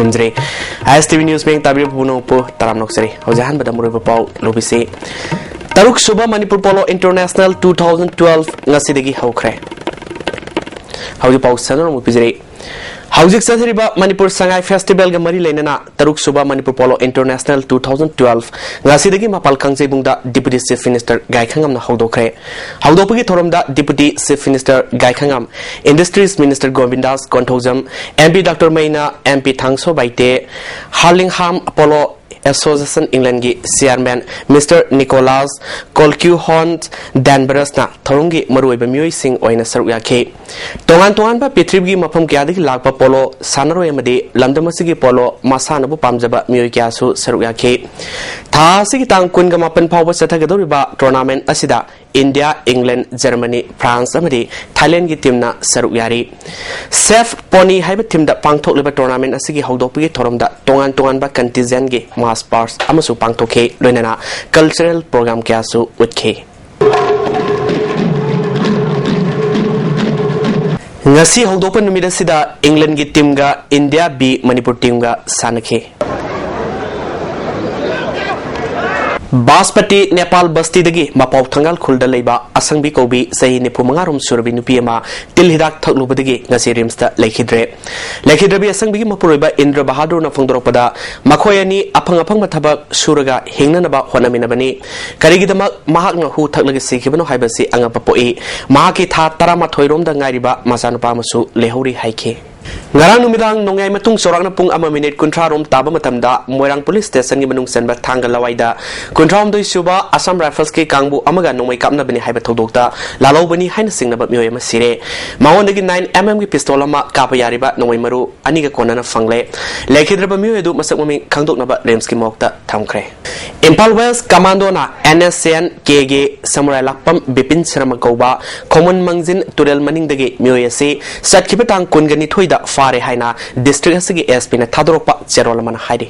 खुरुमजरे HOUSIE news में ताबीर पुनोपो तराम नोक्सरे हौजाहान बदा मुरे पाउ लोबिसे तरुक सुबह मणिपुर पोलो इंटरनेशनल 2012 ngasi हौख्रे हौजी पाउ सनर मुपिजरे हौजिक सजरिबा मणिपुर संगाई फेस्टिवल ग मरी लेना तरुक सुबह मणिपुर पोलो इंटरनेशनल 2012 ngasi मपाल खंगजेबुंगदा डिप्यूटी चीफ मिनिस्टर गायखंगम हौदोखरे हौदोपगी थोरमदा deputy chief minister Gaikhangam industries minister Govindas Konthoujam MP doctor Meinya MP Thangso Baite Hurlingham polo association England की चेयरमैन मिस्टर निकोलास कोल्क्यूहॉन्स डैनबरसना थोरंगी मरुइबा मियोई सिंह ओइना सरुक याखे तोंगान तोंगान पृथ्वी मफम क्यादगी लाकपा पोलो सानरोय अमदि लमदमसिगी पोलो मसानबु पामजबा मियोई क्यासु सरुक याखे थासिगी तांग कुनगा मापन फावबा चथगदोरिबा टूर्नामेंट असिदा इंडिया इंग्लैंड जर्मनी फ्रांस अमदि थाईलैंड की टीमना सरुक यारी सेफ पोनी हाइबा टीमदा पांगथोकलिबा टूर्नामेंट असिगी हौदोपगी थोरमदा तोंगान तोंगानबा कंटिजेंट गे मास पार्स अमसु पांगथोखे लोइनाना कल्चरल प्रोग्राम क्यासु उतखे ngasi haudopan numida sida England gi team ga India B Manipur team ga sanakhe बासपति नेपाल बस्ती दगी मपाव थंगाल खुलदा लेबा असंबी कोबी सही निपु मंगारुम सुरबी नुपी अमा तिल हिदाक थकलुबदगी ngasi रिम्सता लेखिद्रे असंबी मपुरोइबा इंद्र बहादुर न फोंदोरपदा मखोयनी अफंग अफंग थबक सुरगा हेंगननबा होनमिनबनी करिगिदमक महाकन हु थकलगे सिखिबनो हाइबसी अंगप पोई महाकी था 13 रोमदा ngairiba masanupa masu lehori haike ngarang numidang nongai matung sorakna pung ama minute kuntra rom taba matamda moirang police station gi manung senba thanga lawaida kuntra doi suba Assam Rifles ke kangbu amaga nongmai kapna bani haiba thodokta lalo bani haina singna ba myoy ma sire mawondagi 9 mm gi pistol ama kapa yariba nongmai maru ani ga konana fangle lekhidra ba myoy du masak mami khangdokna ba rems ki mokta thamkhre Imphal West Commando na NSCN KG Samurai Lakpam Bipin Sharma Kauba Common Mangjin Turel Maning dagi myoy ase satkibetang kungani thoida fare haina district asigi SP na thadoropa cherolaman haidi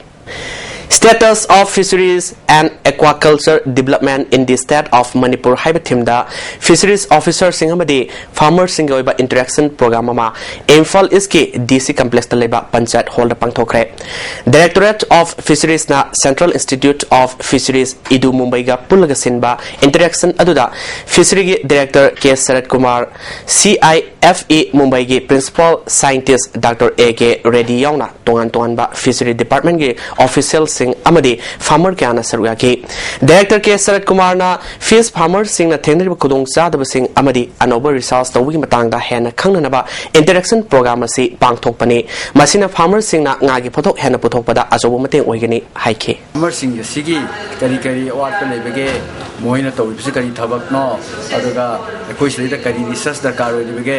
Status of Fisheries and Aquaculture Development in the State of Manipur Haibatimda Fisheries Officer Singamadi Farmer Singoiba Interaction Program ama Imphal iski DC Complex Taleba Panchayat Hall da pangthokre Directorate of Fisheries na Central Institute of Fisheries Idu Mumbai ga pulaga sinba interaction aduda Fishery gi Director K Sarat Kumar CIFE Mumbai gi Principal Scientist Dr AK Reddy yauna tongan ba Fishery Department gi officials amadi farmer kyana saruya ke director ke Sarat Kumar na fish farmer sing na thenri khudong chadaba sing amadi anoba research tawgi matang da hena khangna ba interaction program asi pangthok pani masina farmer sing na nga gi photok hena puthok pada ajobu mateng oigani haike farmer sing sigi kari award pa lebege moina tawi bisi kari thabak no aduga koi sida kari research da karo lebege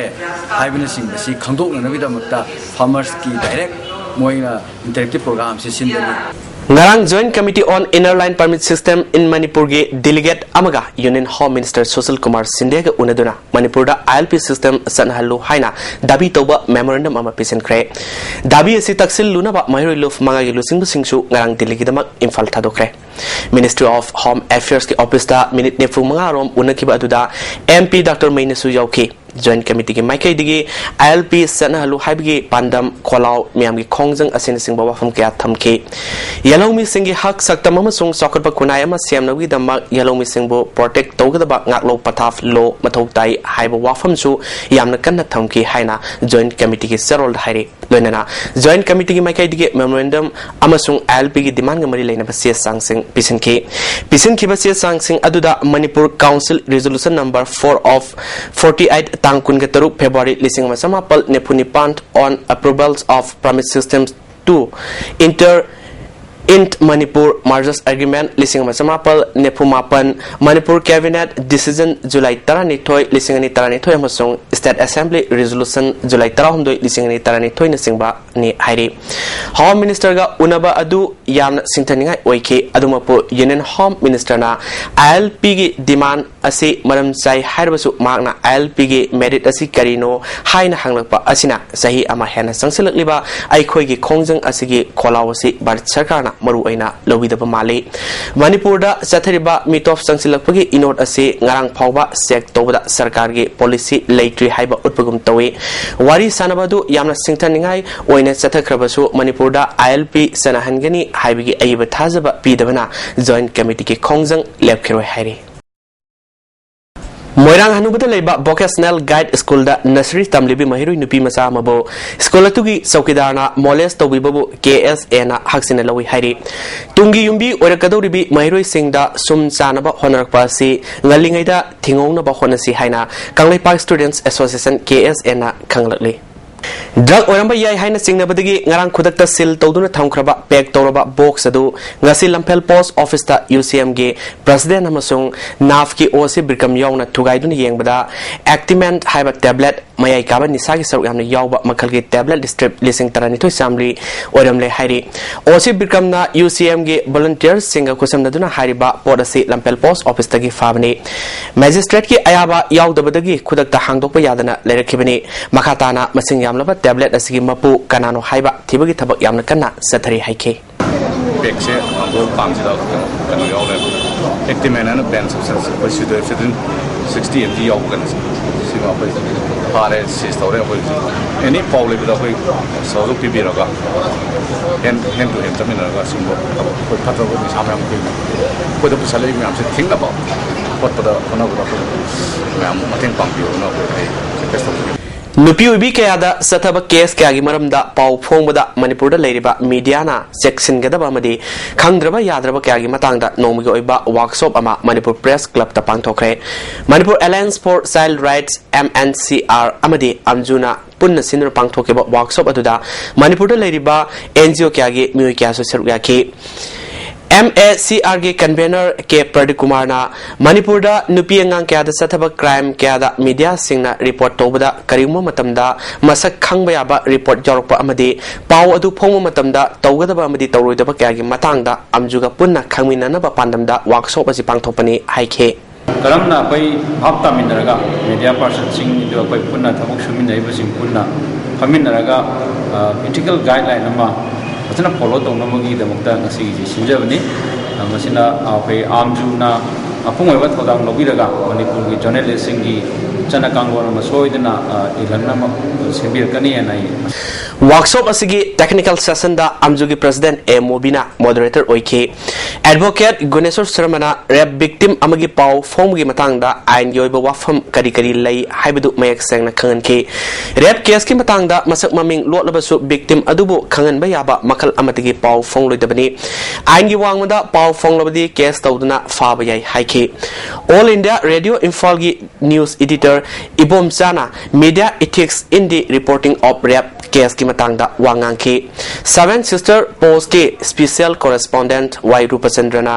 haibina sing si khangdok na nabi da mutta farmers ki direct moina interactive program si sindagi Ngarang Joint Committee on Inner Line Permit System in Manipur ge delegate amaga Union Home Minister Social Kumar Sindhe ga unaduna Manipur da ILP system sanhalu haina dabi toba memorandum ama pisenkre dabi asi taksil luna ba mairoi luf manga gi lusing singsu ngarang delegate damak Imphal thadokre Ministry of Home Affairs ki office da minute ne fu manga rom unakiba aduda MP Dr Maina su yauki Joint Committee ki maikai digi ILP sanhalu haibgi pandam kholau miam gi khongjang asin sing ba wafam kya thamke Yalomi Singi Hak Saktam amasung Sokot Kunai ama Siamnawi damak Yalomi Singbo protect Togaba Ngaklo Pataf Law Matoktai Haiba Wafam su Yamna Kana Thamki Haina Joint Committee ki Serol Hairi Loinana Joint Committee ki Maikai dige memorandum amasung ILP ki demand ngamari laina ba CS Sangsing Pisinki ba CS Sangsing aduda Manipur Council Resolution number 4 of 48 Tangkun Gataruk February lising masamapal Nepunipan on approvals of permit systems to Int Manipur Marjas Agreement lising masamapal Nepumapan Manipur Cabinet Decision July 12 lising ni 12 amasung State Assembly Resolution July 13 lising ni 12 na singba ni hairi Home Minister ga unaba adu yamna singtaningai oike adumapu Union Home Minister na ILP gi demand asi maram chai hairbasu magna ILP gi merit asi karino haina hanglakpa asina sahi ama hena sangsilakliba aikhoi gi khongjang asigi kholawasi Bharat Sarkarna maru aina lobidaba male Manipur da sathariba mitof sangsilakpagi inod asi ngarang phawba sek tobada sarkar gi policy leitri haiba utpagum tawi wari sanabadu yamna singthaningai oina sathakrabasu Manipur da ILP sanahangani haibigi aiba thazaba pidabana joint committee ki khongjang lepkhiroi hairi Moirang hanubada leiba vocational guide school da nursery tamlibi mahirui nupi masa mabo school atugi saukidarna molest tobibabu KSA na haksina lawi hairi tungi yumbi orakadoribi mahirui singda sum chanaba honarakpa si ngalingaida thingongna ba honasi haina Kanglai Park Students Association KSA na khanglakli Drug oramba yai haina singnabadagi ngarang khudakta sil tawduna thamkraba pack tawraba box adu ngasi Imphal post office ta UCM ge president amasung Nov ki OC birkam yauna thugaiduna yengbada Actimant haiba tablet mayai kaba nisagi saruk yamna yawba makhal ge tablet strip lising tarani thoi samli oramle hairi OC birkam na UCM ge volunteers singa kusamnaduna hariba podasi Imphal post office tagi fabani magistrate ki ayaba yawdabadagi khudakta hangdokpa yadana lerakibani makhatana masing yamlaba tablet asigi mapu kanano haiba thibagi thabak yamna kana sathari haike Pekse go pamsida kano yawle Actimant and ban substance consider 60 mg yaw kan sima pai pare sistore pai any problem da pai so pi bi raga hand to hand tamina raga simbo ko patro ko samam ko da pusale mi am se think about what da kono ko da am mateng pampi no ko ai Nupi ubi kayada sathaba case kayagi maramda pau phongbada Manipur da leiriba media na section gadaba amadi khangdraba yadraba kayagi matangda nomugi oiba workshop ama Manipur Press Club ta pangthokre Manipur Alliance for Child Rights MNCR amadi Amjuna punna sinur pangthokeba workshop aduda Manipur da leiriba NGO kayagi mioi kyaso serugaki MACR के convener के प्रदीप कुमार ना मणिपुर दा नुपी अंगांग क्या दा सथबा crime क्या दा media सिंगना report तोबदा करिमो मतमदा मसक खंगबा याबा report जौरकपा अमदी पाव अदु फोंगो मतमदा तौगदबा अमदी तौरोइदबा क्या गी मतंगदा अमजुगा पुन्ना खंगमिननबा पांदमदा वर्कशॉप असि पांगथोपनी हाइखे करमना कोई भापता मिनरगा मीडिया पर्सन सिंग दो कोई पुन्ना थबक सुमिनैबा सिंग पुन्ना फमिनरगा एथिकल गाइडलाइन अमा फजना follow तौनमगी दमकता ngasi ji sinjabani masina apai amjuna apungoi thodang lobiraga manipur gi journalist singi chana kangwar masoidna ilanna sembirkani anai workshop asigi technical session da amjugi president A Mobina moderator oike advocate Guneshwar Sharmana rape victim amagi pau phomgi matangda ain yoiba wafam kari kari lei haibadu mayak sengna khanganke rape case ki matangda masak maming lotlabasu victim adubu khangan ba yaba makal amatigi pau phongloidabani ain gi wangmada pau phonglobadi case tawduna faba yai haike All India Radio Imphal gi news editor Ibom Chana media ethics in the reporting of rape case ki matangda wangang ki Seven Sister Post ki special correspondent Y Rupacendrana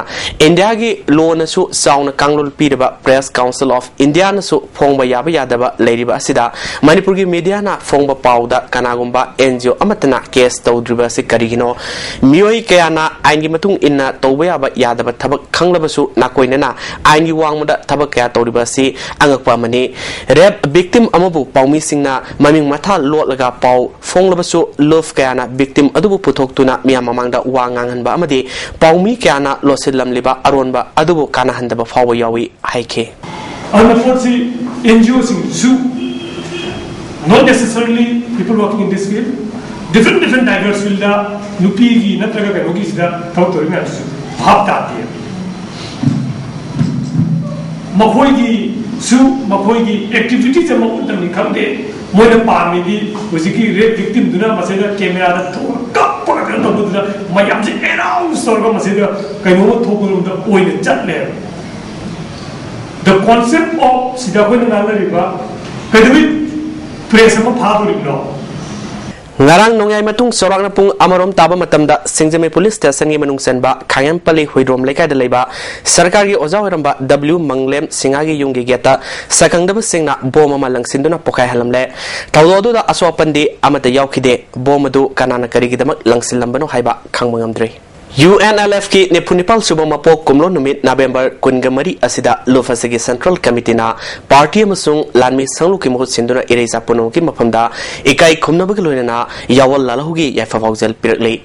India gi law na su sauna kanglol pidaba Press Council of India na su phongba yaba yadaba leiriba asida Manipur gi media na phongba pauda kanagumba NGO amatana case tawdriba se karigino mioi kayana aingi matung inna tawba yaba yadaba thabak khanglabasu nakoinana aingi wangmada thabak kaya tawriba si angakpa mani rape victim amabu paumi singna maming matha lotlaga pau phonglabasu love kayana victim adubu puthok tuna miyam mamangda wangangan ba amadi paumi kayana losilam liba aronba adubu kana handaba fawa yawi haike unfortunately NGOs in not necessarily people working in this field different diverse field da nupi gi natraga kanogi sida thautori na su bhapta ati makhoi gi su makhoi gi activities am utami khamde moina pami di usiki rape victim duna maseda camera da thor kappa ka to duna mayam se around sorga maseda kaino thokuru da oina chatle the concept of sida ko na riba kadwi press am phaduri no ngarang nongyai matung sorakna pung amarom taba matamda singjame police station gi manung senba khayam pali huidrom lekai da leiba sarkar gi oja horamba W Manglem singagi yunggi geta sakangdaba singna bom ama langsinduna pokai halamle tawdo da aswapandi amata yaukhide bom adu kanana karigi damak langsil lambano haiba khangmangamdre UNLF ki Nepunipal Subamapok Kumlo Numit November Kungamari Asida Lufasigi Central Committee na Party Amasung Lanmi Sanglu ki Mohut Sinduna Ereza Puno ki Mapamda Ikai Kumnabagulina Yawal Lalahugi Yafavauzel Pirakli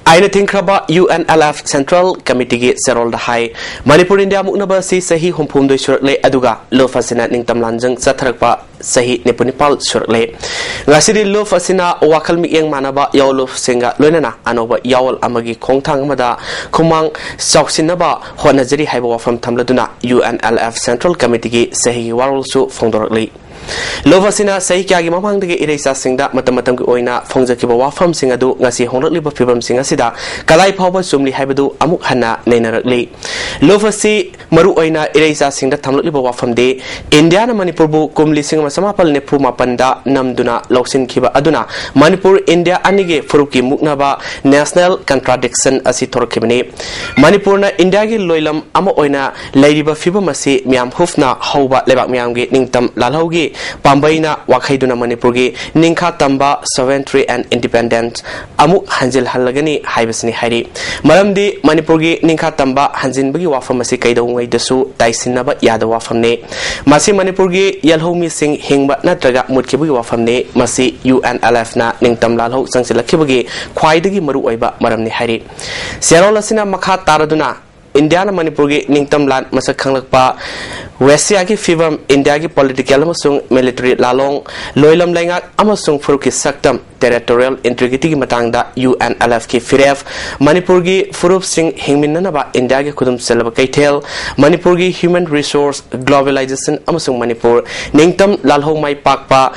Aina Tinkraba UNLF Central Committee ki Serol Dahai Manipur India Muknaba si Sahi Humpum Doi Surakle Aduga Lufasina Ningtam Lanjang Satharakpa Sahi Nepunipal Surakle Ngasidi Lufasina Wakal Mieng Manaba Yawluf Singa Lunana Anoba Yawal Amagi Kongtang Mada Kumang Sausinaba Honazari Haiba from Tamladuna UNLF Central Committee Sahi Warulsu Fondorakli Lovasina Sahi Kyagi Mamang de Eresa Singda Matamatam Oina Fongzakiba Wafam Singadu Ngasi Honrakli Pibam Singasida Kalai Power Sumli Haibadu Amuk Hana Nainarakli Lovasi Maru Oina Eresa Singda Tamlakli Wafam de Indiana Manipurbu Kumli Singma Samapal Nepuma Panda Namduna Loksin Kiba Aduna Manipur India Anige Furuki Muknaba National Contradiction Asitor Kimini Manipurna Indiagi Loilam Ama Oina Ladiba Fibamasi Miam Hufna Hauba Lebak Miamgi Ningtam Lalaugi Pambaina Wakaiduna Manipurgi Ninka Tamba Sovereignty and Independence Amuk Hanjil Halagani Haibasni Hari Maramdi Manipurgi Ninka Tamba Hanjin Bagi Wafamasi Kaidaway Desu Daisinaba Yada Wafamne Masi Manipurgi Yalhomi Sing Hingba Natraga Mutkibugi Wafamne Masi UNLF na Ningtam Lalho Sangsilakibagi Kwaidagi Maru Oiba Maramni Hari Serolasina Makha Taraduna Indiana Manipurgi Ningtam Land Masakanglakpa Westiagi Fibam Indiagi Political Amasung Military Lalong Loilam Langak Amasung Furuki Saktam Territorial Integrity Matangda UNLF ki Firef Manipurgi Furup Sing Hingminanaba Indiagi Kudum Selaba Kaitel Manipurgi Human Resource Globalization Amasung Manipur Ningtam Lalho Mai Pakpa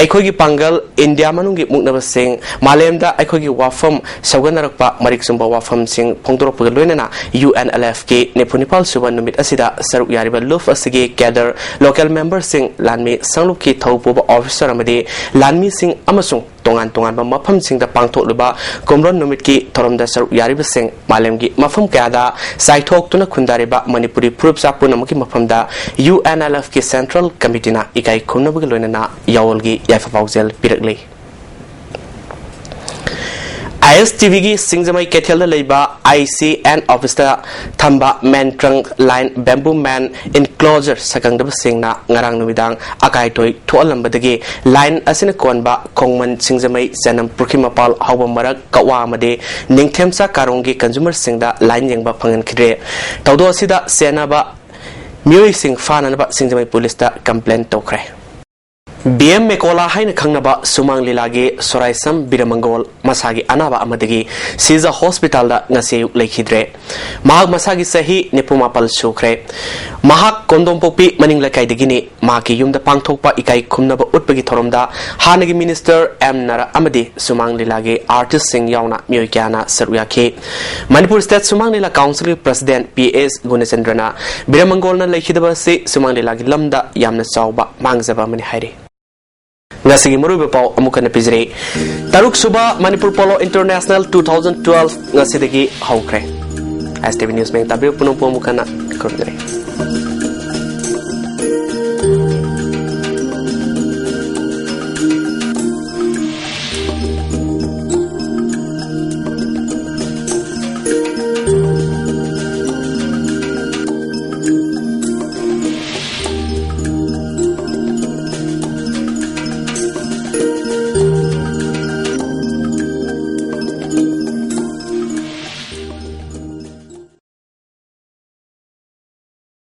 Aikogi Pangal India Manungi Muknaba Sing Malemda Aikogi Wafam Sauganarapa Mariksumba Wafam Sing Pongdoropugaluna UNLF ki Nepunipal Suban Numit Asida Saruk Yariba Luf Asigi gather local members Sing Lanmi Sangluki Taupuba Officer Amadi Lanmi Sing Amasung Tongan Mafam Sing the Pangto Luba Kumron Numiki Toromda Saruk Yariba Sing Malemgi Mafam Kada Saitok Tuna Kundariba Manipuri Prupsa Punamaki Mafamda UNLF ki Central Committee na Ikai Kunabugaluna Yawolgi Yafavauzel Pirakli ISTV gi Singzamai Ketel Leba ICN Officer Thamba Mantrang Line Bamboo Man Enclosure Sakangdab Singna Ngarang Numidang Akai Toy Toalambadagi Line Asina Konba Kongman Singzamai Zanam Purkimapal Hauba Marak Kawa Made Ningthemsa Karongi Consumer Singda Line Yangba Pangan Kidre Taudo Sida Senaba Mui Sing Fananaba Singzamai Police da complaint Tokre BM Mekola Hain Kangnaba Sumang Lilage Soraisam Biramangol Masagi Anaba Amadagi Siza Hospital da Nase Lakidre Mahag Masagi Sahi Nepumapal Sukre Mahak Kondom Popi Maning Lakai Digini Maki Yum the Pangtopa Ikai Kumnaba Utbagi Toromda Hanagi Minister M Nara Amadi Sumang Lilage Artist Sing Yauna Myoikana Saruyake Manipur State Sumang Lila Council President PS Gunasendrana Biramangolna Lakidaba Se Sumang Lilage Lamda Yamna Sauba Mangzaba Manihari Ngasigi Muruba Pau Amukan Pizre Taruk Suba Manipur Polo International 2012 Ngasidagi Haukre STV News Meng Tabi Punong Pumukana Kordre